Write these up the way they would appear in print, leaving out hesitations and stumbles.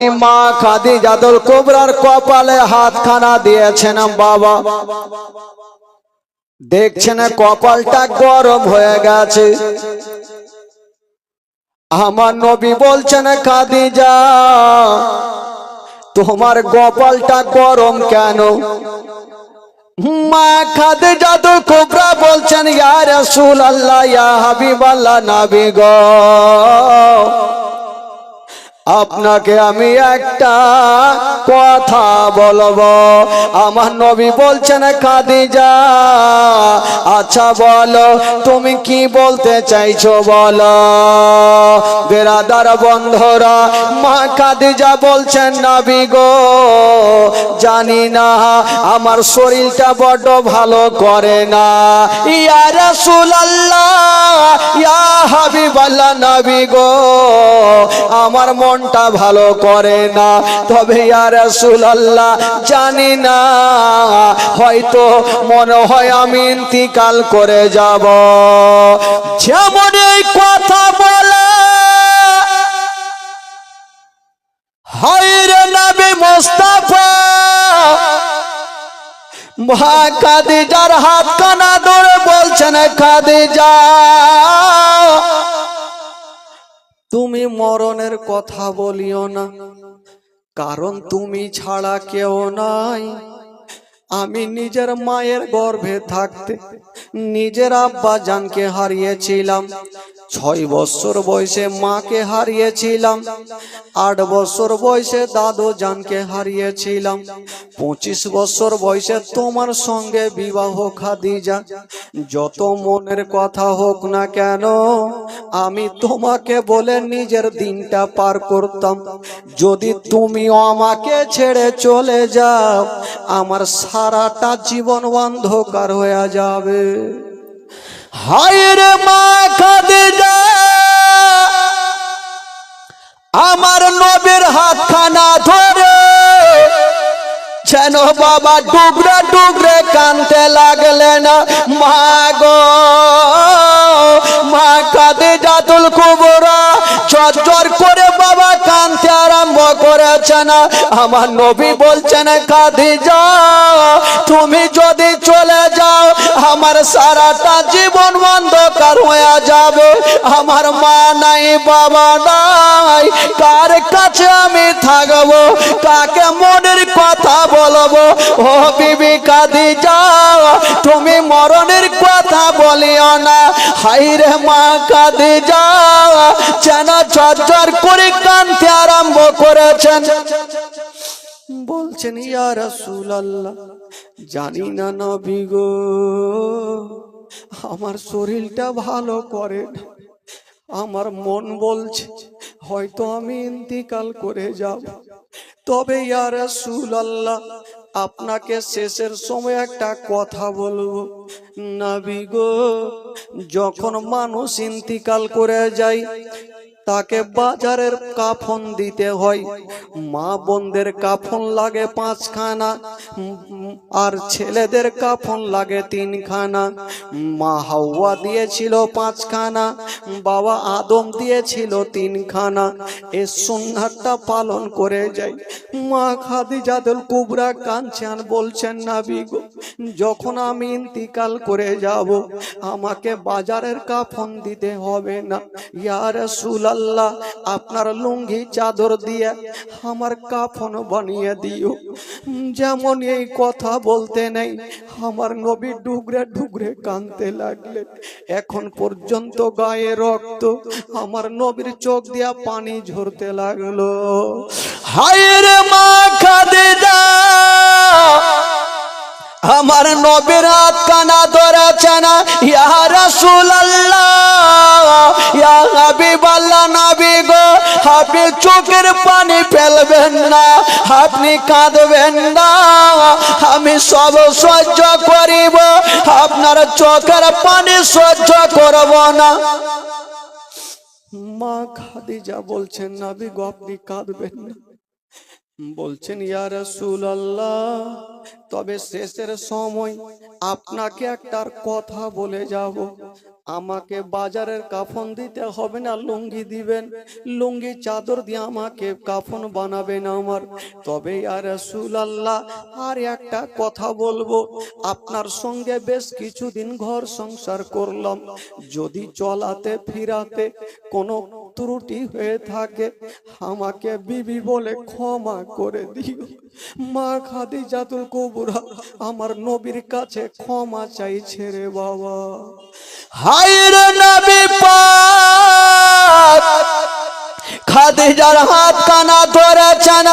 মা খাদিজাতুল কুবরার কপালে হাতখানা দিয়েছেন বাবা। দেখছেন কপালটা গরম হয়ে গেছে। আমার নবী বলছেন, খাদিজা তোমার কপালটা গরম কেন? মা খাদিজাতুল কুবরা বলছেন, ইয়া রাসূলুল্লাহ, ইয়া হাবিবাল্লাহ, নবী গো, আপনাকে আমি একটা কথা বলবো। আমার নবী বলছেন, খাদিজা আচ্ছা বলো, তুমি কি বলতে চাইছো বলো। বেরাদার বন্ধুরা, মা খাদিজা বলছেন, নবী গো জানি না, আমার শরীরটা বড় ভালো করে না। ইয়া রাসূলুল্লাহ, ইয়া হাবিবাল্লাহ, নবী গো আমার মনটা ভালো করে না। তবে ইয়া রাসূলুল্লাহ জানি না, হয়তো মনে হয় আমি ইন্তিকাল করে যাব। যেমন এই কথা বলে হায়রে নবী মুস্তাফা, মা খাদিজার হাতখানা ধরে বলছেন, খাদিজা তুমি মরণের কথা বলিও না, কারণ তুমি ছাড়া কেউ নাই। আমি নিজের মায়ের গর্ভে থাকতে নিজের আব্বা জানকে হারিয়েছিলাম। 6 বছর বয়সে মাকে হারিয়েছিলাম। 8 বছর বয়সে দাদু জানকে হারিয়েছিলাম। 25 বছর বয়সে তোমার সঙ্গে বিবাহ খাদিজা। যত মনের কথা হোক না কেন, আমি তোমাকে বলে নিজের দিনটা পার করতাম। যদি তুমিও আমাকে ছেড়ে চলে যাও, আমার সারাটা জীবন অন্ধকার হয়ে যাবে। হায়রে মা খাদিজা, আমার নবীর হাতখানা ধরে যেন বাবা ডুগরে ডুগরে কাঁদতে লাগলেন। মা গো, মা খাদিজাতুল কুবরা ঝরঝর করে বাবা কাঁদতে আরম্ভ করেছেন। আমার নবী বলছেন, খাদিজা তুমি যদি চলে যাও, আমার সারাটা জীবন অন্ধকার হয়ে যাবে। আমার মা নাই, বাবা নাই, কার কাছে আমি থাকবো, কাকে মনের কথা বলবো? ও বিবি খাদিজা, তুমি মরণের কথা বলিও না। হায়রে মা খাদিজা যেন ঝরঝর করে কাঁদতে আরম্ভ করেছেন। বলছেন, ইয়া রাসূলুল্লাহ জানি না নবী গো, আমার শরীরটা ভালো করে না। আমার মন বলছে হয়তো আমি ইন্তিকাল করে যাব। তবে ইয়া রাসূলুল্লাহ আপনাকে শেষের সময় একটা কথা বলবো। নবী গো, যখন মানুষ ইন্তিকাল করে যায়, তাকে বাজারের কাফন দিতে হয়। মা বোনদের কাফন লাগে 5 খানা, আর ছেলেদের কাফন লাগে 3 খানা। মা হাওয়া দিয়েছিল 5 খানা, বাবা আদম দিয়েছিল 3 খানা। এই সুন্নাতটা পালন করে যাই। মা খাদিজাতুল কুবরা কাঁদছেন, বলছেন, নবী গো যখন আমি ইন্তিকাল করে যাব, আমাকে বাজারের কাফন দিতে হবে না। ইয়া রাসূলুল্লাহ আপনার লুঙ্গি চাদর দিয়ে আমার কাফন বানিয়ে দিও। যেমন এই কথা বলতে নেই, আমার নবী ডুগরে ডুগরে কাঁদতে লাগলেন। এখন পর্যন্ত গায়ে রক্ত, আমার নবীর চোখ দিয়া পানি ঝরতে লাগলো। হায়রে মা খাদিজা, আমার নবীর হাতখানা ধরেছেন। ইয়া রাসূলুল্লাহ, ইয়া হাবিবাল্লাহ, নবী গো আপনি চোখের পানি ফেলবেন না, আপনি কাঁদবেন না, আমি সব সহ্য করিব, আপনার চোখের পানি সহ্য করব না। মা খাদিজা বলছেন, নবী গো আপনি কাঁদবেন না, বলছেন ইয়া রাসূলুল্লাহ, তবে শেষের সময় আপনাকে একটা কথা বলে যাব। আমাকে বাজারের কাফন দিতে হবে না, লুঙ্গি দিবেন, লুঙ্গি চাদর দিয়ে আমাকে কাফন বানাবেন আমার। তবে ইয়া রাসূলুল্লাহ, আর একটা কথা বলবো, আপনার সঙ্গে বেশ কিছুদিন ঘর সংসার করলাম, যদি চলাতে ফিরাতে কোনো ত্রুটি হয়ে থাকে আমাকে বিবি বলে ক্ষমা করে দিও। মা খাদিজাতুল কুবরা আমার নবীর কাছে ক্ষমা চাইছে রে বাবা। হায়রে নবী পাক খাদিজার হাত কানা ধরেছেন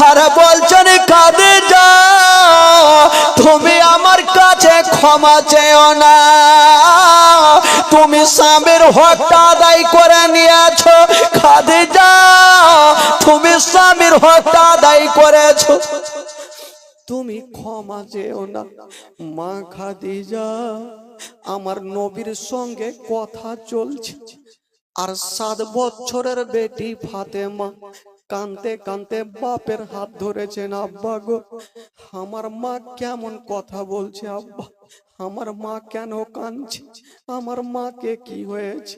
আর বলছেন, খাদিজা তুমি আমার কাছে ক্ষমা চেও না, তুমি স্বামীর হকটা আদায় করে নিয়েছো। খাদিজা তুমি স্বামীর হকটা আদায় করেছো, তুমি ক্ষমা চেও না। মা খাদিজা আমার নবীর সঙ্গে কথা চলছে, আর 7 বছরের বেটি ফাতেমা কানতে কানতে বাপের হাত ধরেছেন। আব্বা গো, আমার মা কেমন কথা বলছে আব্বা, আমার মা কেন কাঁদছে, আমার মাকে কি হয়েছে?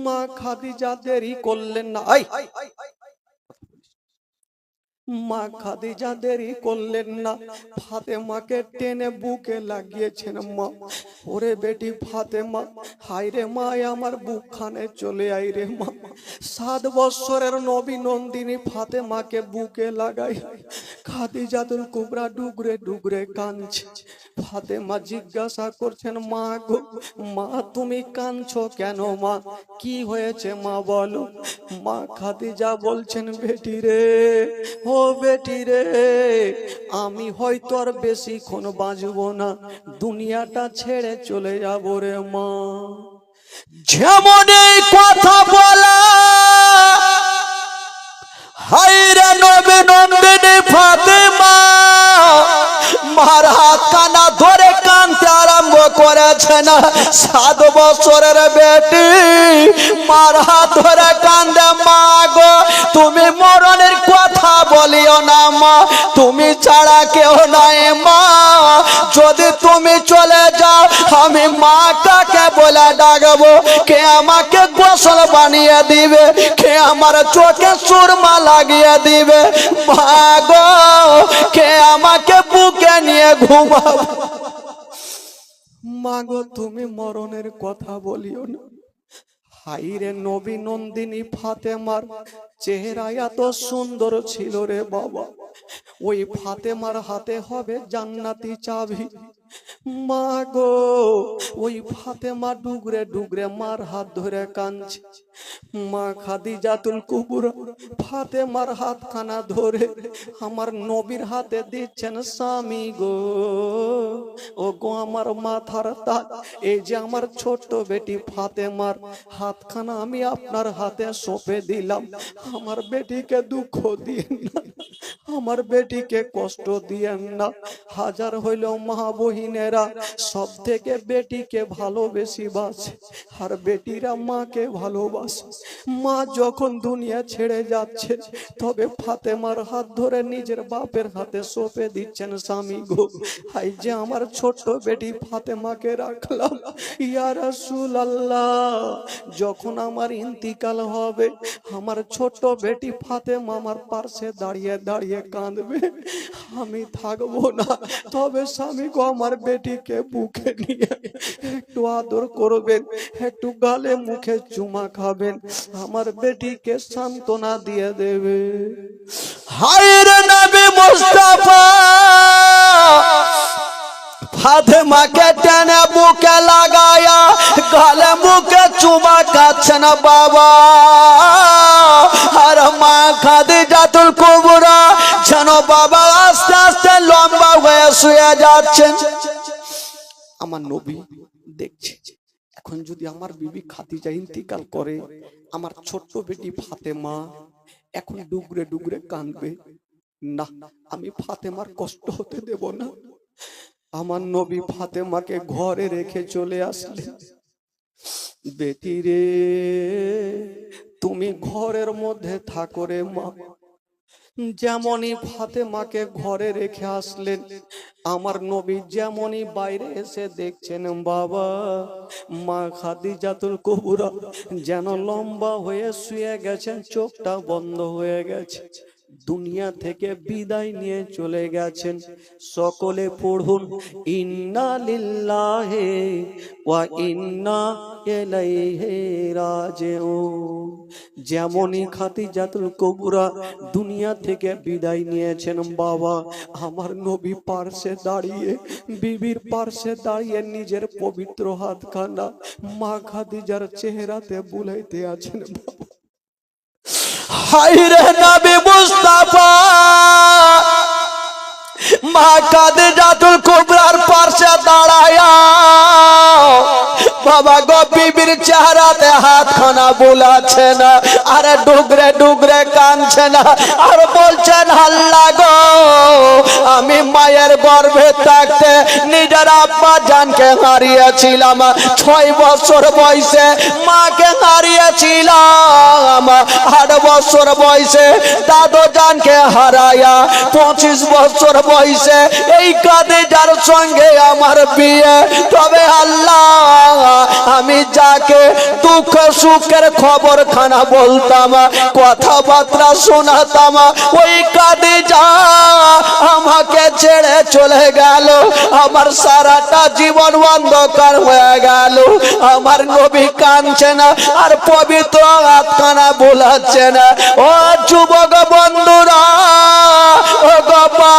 মা খাদিজা দেরি করলেন না, মা খাদিজা দেরি করলেন না, ফাতেমাকে টেনে বুকে লাগিয়েছেন। মা, ওরে বেটি ফাতেমা, হায় রে মা, আমার বুকখানে চলে আই রে মা। 7 বছরের নবী নন্দিনী ফাতেমাকে বুকে লাগাই খাদিজাতুল কুবরা ডুগরে ডুগরে কাঁদছে। ফাতেমা জিজ্ঞাসা করছেন, মা গো, মা তুমি কাঁদছো কেন মা, কি হয়েছে মা বলো? মা খাদিজা বলছেন, বেটি রে, ও বেটি রে, আমি হয়তো আর বেশিক্ষণ বাঁচবো না, দুনিয়াটা ছেড়ে চলে যাবো রে মা। যেমন এই কথা বলা হায়রে নবী নন্দিনী ফাতেমা মার হাত কানা ধরে কাঁদতে আরম্ভ করেছেন। 7 বছরের বেটি মার হাত ধরে কান্দে, মা গো তুমি মরণের কথা বলিও না মা, তুমি ছাড়া কেউ নাই মা, যদি তুমি চলে যাও আমি মা কাকে বলে ডাকবো, কে আমাকে গোসল বানিয়ে দিবে, কে আমার চোখে সুরমা লাগিয়ে দিবে, মা গো কে আমাকে বুকে নিয়ে ঘুমাবে। মা গো তুমি মরণের কথা বলিও না। হাইরে নবী নন্দিনী ফাতেমার চেহারা এত সুন্দর ছিল রে বাবা, ওই ফাতেমার হাতে হবে জান্নাতি চাবি। মা গো, ওই ফাতেমা ডুগরে ডুগরে মার হাত ধরে কাঁদছে। মা খাদিজাতুল কুবরা ফাতেমার হাতখানা ধরে আমার নবীর হাতে দিচ্ছেন, স্বামী গো, ও গো আমার মাথার তাজ, এই যে আমার ছোট্ট বেটি ফাতেমার হাতখানা আমি আপনার হাতে সঁপে দিলাম, আমার বেটিকে দুঃখ দিয়েন না, আমার বেটিকে কষ্ট দিয়েন না। হাজার হইলেও মা বহিনেরা সব থেকে বেটিকে ভালোবেসি বাসে, আর বেটিরা মাকে ভালোবাসে। মা যখন দুনিয়া ছেড়ে যাচ্ছে, তবে ফাতেমার হাত ধরে নিজের বাপের হাতে সঁপে দিচ্ছেন, স্বামী গো, এই যে আমার ছোট্ট বেটি ফাতেমাকে রাখলাম, ইয়া রাসূলুল্লাহ, যখন আমার ইন্তিকাল হবে আমার ছোট্ট বেটি ফাতেমা আমার পাশে দাঁড়িয়ে দাঁড়িয়ে কাঁদবে, আমি থাকবো না। তবে স্বামী গো, আমার বেটিকে বুকে নিয়ে একটু আদর করবেন, একটু গালে মুখে চুমা খাবেন, আমার বেটিকে সান্ত্বনা দিয়ে দেবে। হায়রে নবী মুস্তাফা ফাতেমাকে টেনে বুকে লাগায়া গালে মুখে চুমা খাচ্ছেন বাবা, আর মা খাদিজাতুল কুবরা যেন বাবা আস্তে আস্তে লম্বা হয়ে শুয়ে যাচ্ছেন। আমার নবী দেখছে, এখন যদি আমার বিবি খাদিজা ইন্তিকাল করে, আমার ছোট্ট বেটি ফাতেমা এখন ডুগরে ডুগরে কাঁদবে, না, আমি ফাতেমার কষ্ট হতে দেব না। আমার নবী ফাতেমাকে ঘরে রেখে চলে আসলেন। বেটি রে, তুমি ঘরের মধ্যে থাকো রে মা, যেমনই ফাতেমাকে ঘরে রেখে আসলেন, আমার নবী যেমনই বাইরে এসে দেখছেন বাবা মা খাদিজাতুল কুবরা যেন লম্বা হয়ে শুয়ে গেছেন, চোখটা বন্ধ হয়ে গেছে, দুনিয়া থেকে বিদায় নিয়ে চলে গেছেন। সকলে পড়ুন ইন্না লিল্লাহি ওয়া ইন্না ইলাইহি রাজিউন। যেমনই খাদিজাতুল কুবরা দুনিয়া থেকে বিদায় নিয়েছেন বাবা, আমার নবী পার্শ্বে দাঁড়িয়ে, বিবির পার্শ্বে দাঁড়িয়ে নিজের পবিত্র হাতখানা মা খাদিজার চেহারাতে বুলাইতে আছেন বাবা। হায়রে নবী মুস্তাফা মা খাদিজাতুল কুবরার পাশে দাঁড়ায়া বাবা গো বিবির চেহারাতে হাতখানা বুলাচ্ছেন, আরে ডুগরে ডুগরে কাঁদছেন আর বলছেন আল্লাহ গো আমি মায়ের গর্ভে থাকতে নিজের আব্বা জানকে হারিয়েছিলাম, 6 বছর বয়সে মাকে হারিয়েছিলাম, 8 বছর বয়সে দাদু জানকে হারায়া 25 বছর বয়সে এই খাদিজার সঙ্গে আমার বিয়ে। তবে আল্লাহ আমি যাকে দুঃখ সুখের খবর খানা বলতাম, কথাবার্তা শোনাতাম, ওই খাদিজা আমাকে ছেড়ে চলে গেল, আমার সারাটা জীবন অন্ধকার হয়ে গেল। আমার নবী কাঁদছে না আর পবিত্র হাতখানা বোলাচ্ছে না। ও যুবক বন্ধুরা, ও বাবা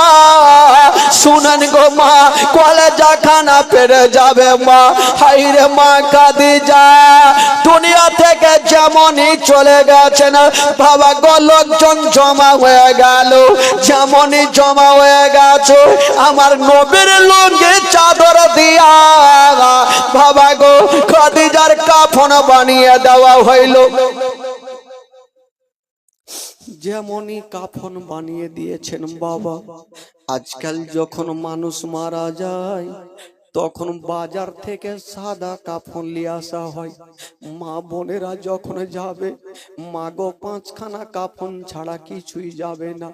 শুনেন গো মা, কলেজা খানা পেরে যাবে মা। হাইরে মা খাদিজা দুনিয়া থেকে যেমনই চলে গেছেন বাবা গো, লোকজন জমা হয়ে গেল, যেমনই জমা হয়ে গেছে আমার নবীর লুঙ্গি চাদর দিয়া বাবা গো খাদিজার কাফন বানিয়ে দেওয়া হইল। যেমনই কাফন বানিয়ে দিয়েছেন বাবা, আজকাল যখন মানুষ মারা যায় তখন বাজার থেকে সাদা কাফন নিয়ে আসা হয়। মা বোনেরা যখন যাবে, মা গো 5খানা কাফন ছাড়া কিছুই যাবে না,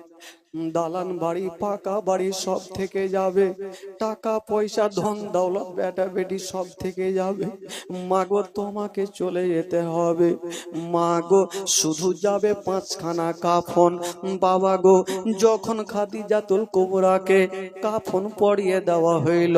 দালান বাড়ি পাকা বাড়ি সব থেকে যাবে, টাকা পয়সা ধন দৌলত বেটা বেটি সব থেকে যাবে। মা গো তোমাকে চলে যেতে হবে, মা গো শুধু যাবে 5খানা কাফন। বাবা গো যখন খাদিজাতুল কুবরাকে কাফন পরিয়ে দেওয়া হইল,